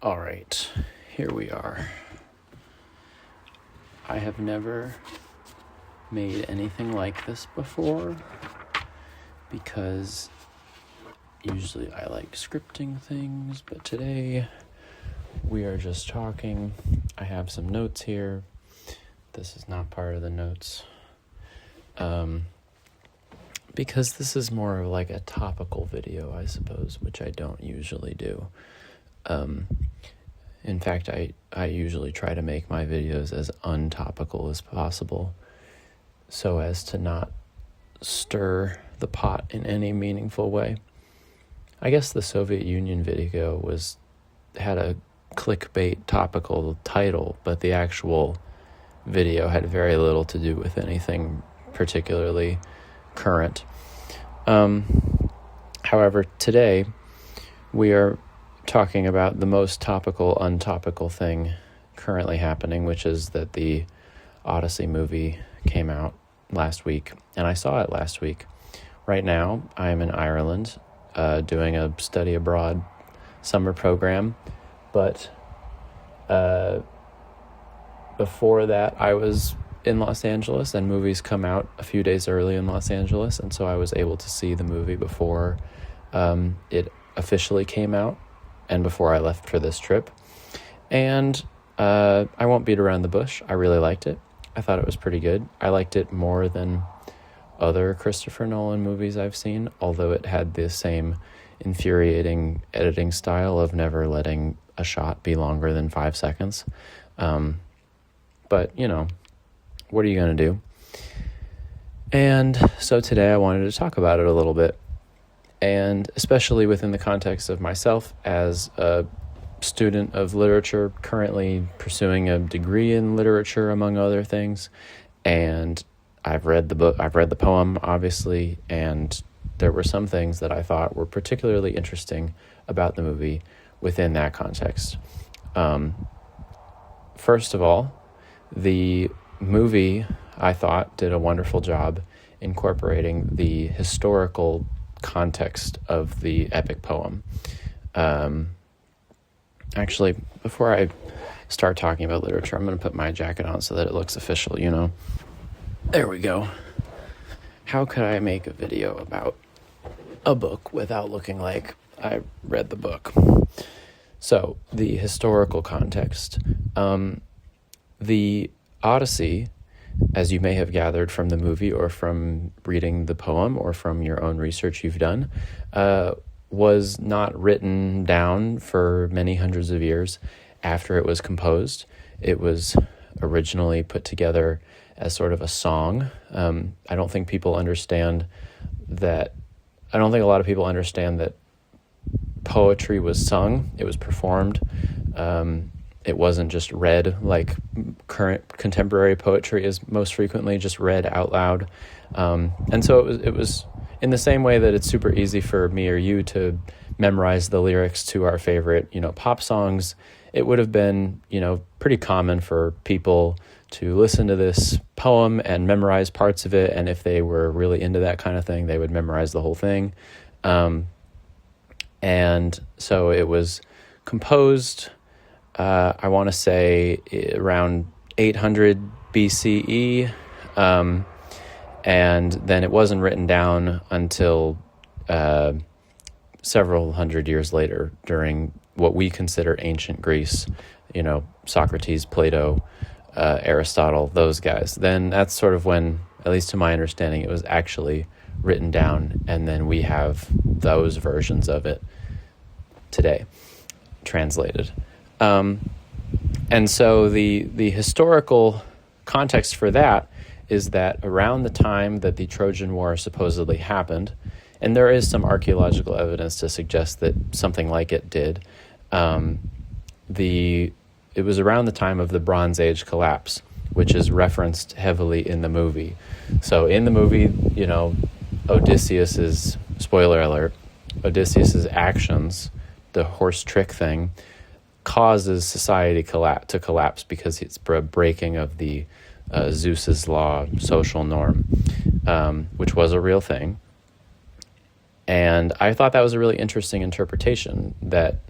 All right, here we are. I have never made anything like this before because usually I like scripting things, but today we are just talking. I have some notes here. This is not part of the notes. Because this is more of like a topical video, I suppose, which I don't usually do. In fact, I usually try to make my videos as untopical as possible so as to not stir the pot in any meaningful way. I guess the Soviet Union video had a clickbait topical title, but the actual video had very little to do with anything particularly current. However, today we are talking about the most topical, untopical thing currently happening, which is that the Odyssey movie came out last week, and I saw it last week. Right now, I am in Ireland doing a study abroad summer program, but before that, I was in Los Angeles, and movies come out a few days early in Los Angeles, and so I was able to see the movie before it officially came out and before I left for this trip. And I won't beat around the bush. I really liked it. I thought it was pretty good. I liked it more than other Christopher Nolan movies I've seen, although it had the same infuriating editing style of never letting a shot be longer than 5 seconds. But, what are you going to do? And so today I wanted to talk about it a little bit, and especially within the context of myself as a student of literature, currently pursuing a degree in literature, among other things. And I've read the poem, obviously, and there were some things that I thought were particularly interesting about the movie within that context. First of all, the movie, I thought, did a wonderful job incorporating the historical context of the epic poem. Actually, before I start talking about literature, I'm going to put my jacket on so that it looks official, There we go. How could I make a video about a book without looking like I read the book? So, the historical context. The Odyssey, as you may have gathered from the movie or from reading the poem or from your own research you've done, was not written down for many hundreds of years after it was composed. It was originally put together as sort of a song. I don't think a lot of people understand that poetry was sung. It was performed. It wasn't just read like current contemporary poetry is most frequently just read out loud. And so it was in the same way that it's super easy for me or you to memorize the lyrics to our favorite, pop songs. It would have been, pretty common for people to listen to this poem and memorize parts of it. And if they were really into that kind of thing, they would memorize the whole thing. And so it was composed, I want to say around 800 BCE, and then it wasn't written down until several hundred years later during what we consider ancient Greece, Socrates, Plato, Aristotle, those guys. Then that's sort of when, at least to my understanding, it was actually written down, and then we have those versions of it today, translated. And so the historical context for that is that around the time that the Trojan War supposedly happened, and there is some archaeological evidence to suggest that something like it did, it was around the time of the Bronze Age collapse, which is referenced heavily in the movie. So in the movie, spoiler alert, Odysseus's actions, the horse trick thing, causes society to collapse because it's a breaking of the Zeus's law social norm, which was a real thing. And I thought that was a really interesting interpretation that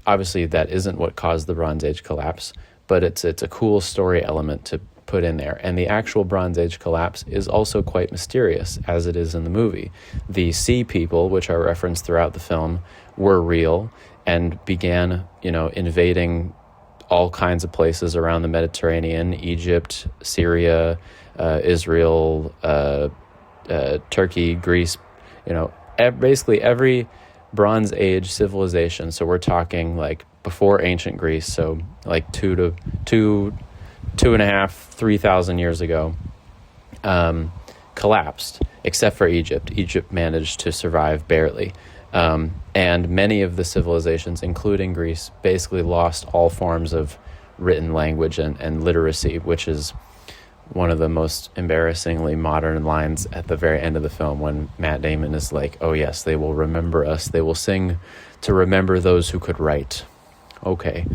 obviously that isn't what caused the Bronze Age collapse, but it's a cool story element to put in there. And the actual Bronze Age collapse is also quite mysterious, as it is in the movie. The sea people, which are referenced throughout the film, were real and began, invading all kinds of places around the Mediterranean: Egypt, Syria, Israel, Turkey, Greece, basically every Bronze Age civilization. So we're talking like before ancient Greece, so like 2.5, 3,000 years ago, collapsed, except for Egypt. Egypt managed to survive barely. And many of the civilizations, including Greece, basically lost all forms of written language and literacy, which is one of the most embarrassingly modern lines at the very end of the film, when Matt Damon is like, "Oh yes, they will remember us. They will sing to remember those who could write." Okay.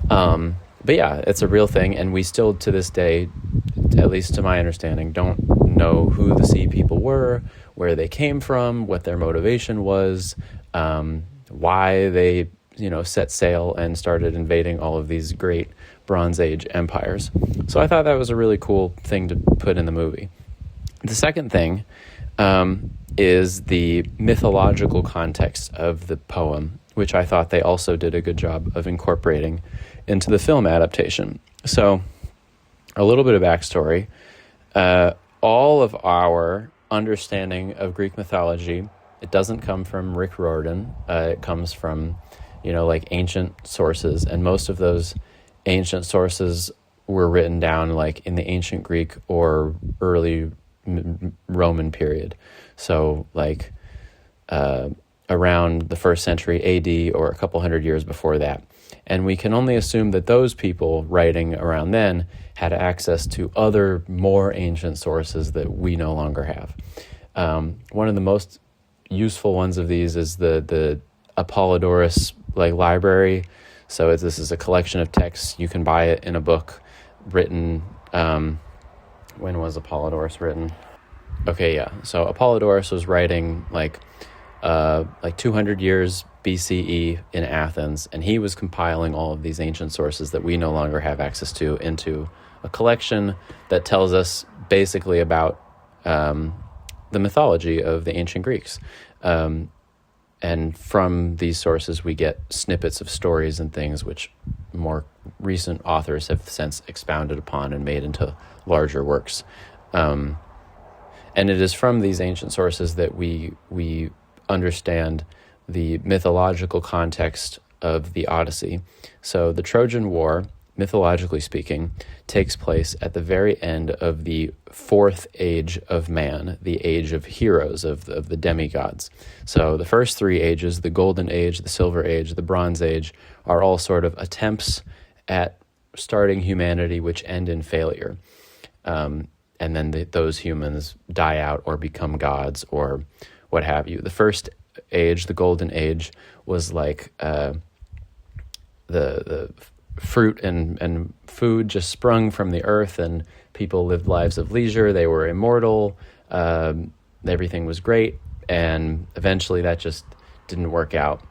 But yeah, it's a real thing, and we still, to this day, at least to my understanding, don't know who the sea people were, where they came from, what their motivation was, why they, set sail and started invading all of these great Bronze Age empires. So I thought that was a really cool thing to put in the movie. The second thing is the mythological context of the poem, which I thought they also did a good job of incorporating into the film adaptation. So a little bit of backstory. All of our understanding of Greek mythology, it doesn't come from Rick Riordan. It comes from, like ancient sources. And most of those ancient sources were written down like in the ancient Greek or early Roman period. So like around the 1st century AD or a couple hundred years before that. And we can only assume that those people writing around then had access to other more ancient sources that we no longer have. One of the most useful ones of these is the Apollodorus library. So this is a collection of texts. You can buy it in a book written. When was Apollodorus written? Okay, yeah. So Apollodorus was writing like 200 years BCE in Athens, and he was compiling all of these ancient sources that we no longer have access to into a collection that tells us basically about the mythology of the ancient Greeks. And from these sources, we get snippets of stories and things which more recent authors have since expounded upon and made into larger works. And it is from these ancient sources that we understand the mythological context of the Odyssey. So the Trojan War, mythologically speaking, takes place at the very end of the 4th age of man, the age of heroes, of the demigods. So the first 3 ages, the Golden Age, the Silver Age, the Bronze Age, are all sort of attempts at starting humanity which end in failure. And then those humans die out or become gods or what have you. The first age, the Golden Age, was like the fruit and food just sprung from the earth, and people lived lives of leisure. They were immortal. Everything was great, and eventually that just didn't work out.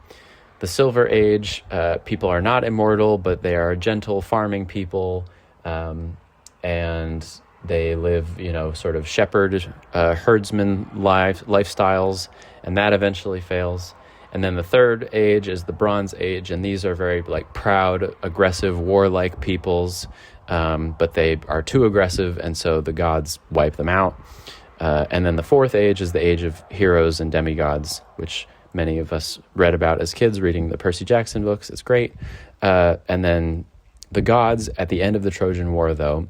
The Silver Age, people are not immortal, but they are gentle farming people, and they live, sort of shepherd, herdsman lifestyles, and that eventually fails. And then the third age is the Bronze Age, and these are very proud, aggressive, warlike peoples, but they are too aggressive, and so the gods wipe them out. And then the fourth age is the age of heroes and demigods, which many of us read about as kids reading the Percy Jackson books. It's great. And then the gods at the end of the Trojan War, though,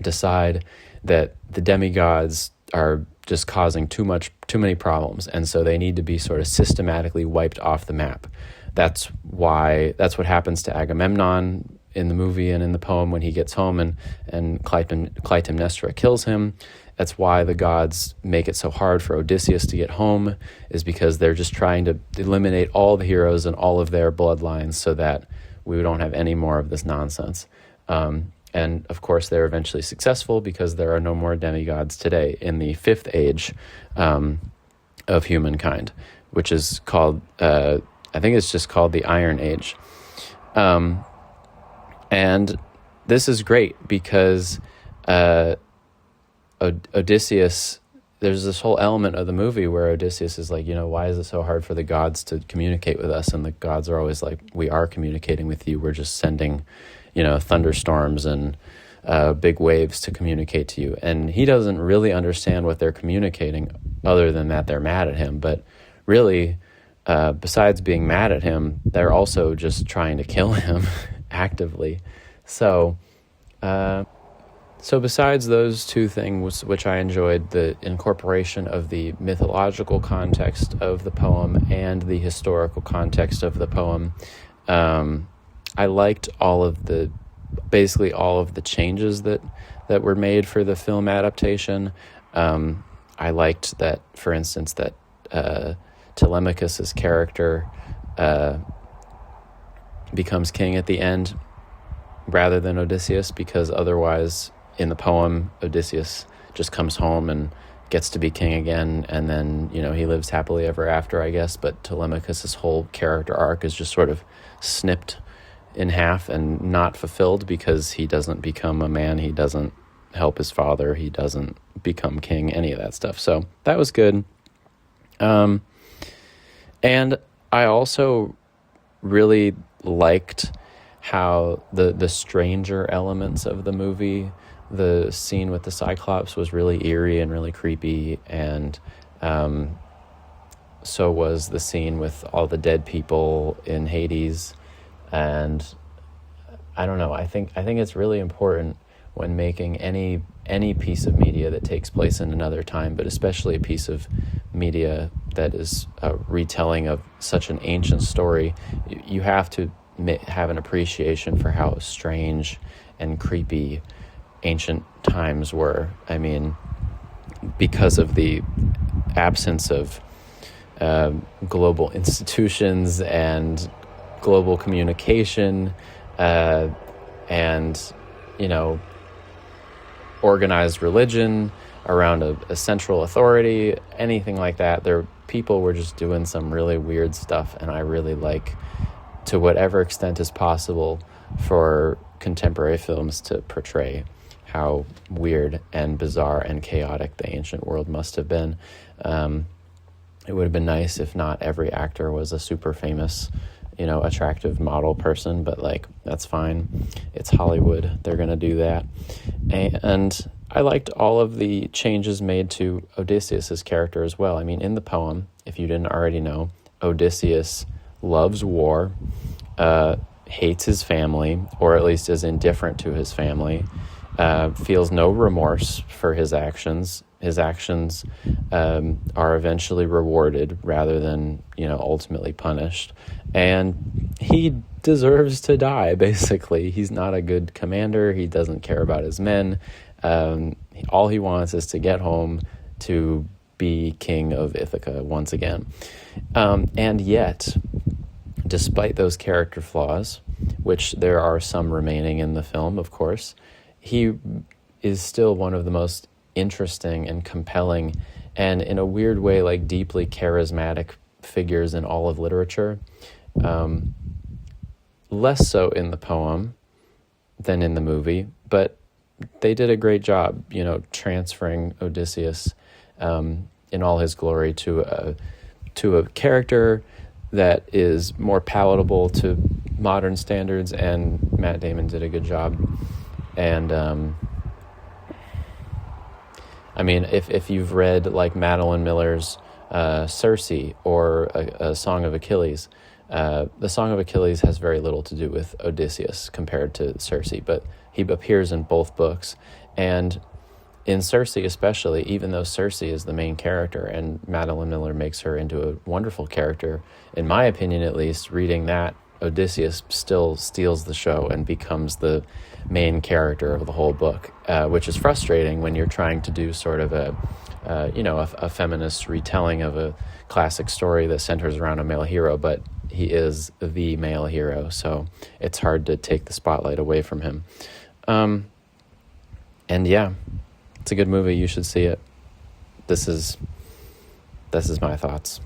decide that the demigods are just causing too many problems, and so they need to be sort of systematically wiped off the map. That's what happens to Agamemnon in the movie and in the poem when he gets home and Clytemnestra kills him. That's why the gods make it so hard for Odysseus to get home, is because they're just trying to eliminate all the heroes and all of their bloodlines so that we don't have any more of this nonsense. And of course, they're eventually successful because there are no more demigods today in the fifth age of humankind, which is called I think it's just called the Iron Age. And this is great because Odysseus, there's this whole element of the movie where Odysseus is like, why is it so hard for the gods to communicate with us? And the gods are always like, we are communicating with you. We're just sending, thunderstorms and big waves to communicate to you. And he doesn't really understand what they're communicating other than that they're mad at him. But really, besides being mad at him, they're also just trying to kill him actively. So besides those two things, which I enjoyed, the incorporation of the mythological context of the poem and the historical context of the poem, I liked basically all of the changes that were made for the film adaptation. I liked that, for instance, that Telemachus's character becomes king at the end rather than Odysseus, because otherwise in the poem Odysseus just comes home and gets to be king again, and then he lives happily ever after, I guess. But Telemachus's whole character arc is just sort of snipped in half and not fulfilled because he doesn't become a man, he doesn't help his father, he doesn't become king, any of that stuff. So that was good. And I also really liked how the stranger elements of the movie, the scene with the Cyclops was really eerie and really creepy, and so was the scene with all the dead people in Hades. And I don't know, I think it's really important when making any piece of media that takes place in another time, but especially a piece of media that is a retelling of such an ancient story, you have to have an appreciation for how strange and creepy ancient times were. I mean, because of the absence of global institutions and global communication, and organized religion around a central authority, anything like that. People were just doing some really weird stuff, and I really like, to whatever extent is possible, for contemporary films to portray how weird and bizarre and chaotic the ancient world must have been. It would have been nice if not every actor was a super famous, attractive model person, but that's fine. It's Hollywood. They're going to do that. And I liked all of the changes made to Odysseus's character as well. I mean, in the poem, if you didn't already know, Odysseus loves war, hates his family, or at least is indifferent to his family, feels no remorse for his actions. His actions are eventually rewarded rather than, ultimately punished. And he deserves to die, basically. He's not a good commander. He doesn't care about his men. All he wants is to get home to be king of Ithaca once again. And yet, despite those character flaws, which there are some remaining in the film, of course, he is still one of the most interesting and compelling and, in a weird way, deeply charismatic figures in all of literature. Less so in the poem than in the movie, but they did a great job, transferring Odysseus in all his glory to a character that is more palatable to modern standards, and Matt Damon did a good job. And I mean, if you've read Madeline Miller's Circe or a Song of Achilles, the Song of Achilles has very little to do with Odysseus compared to Circe, but he appears in both books. And in Circe especially, even though Circe is the main character and Madeline Miller makes her into a wonderful character, in my opinion at least, reading that, Odysseus still steals the show and becomes the main character of the whole book, which is frustrating when you're trying to do sort of a feminist retelling of a classic story that centers around a male hero, but he is the male hero, so it's hard to take the spotlight away from him. And yeah, it's a good movie. You should see it. This is my thoughts.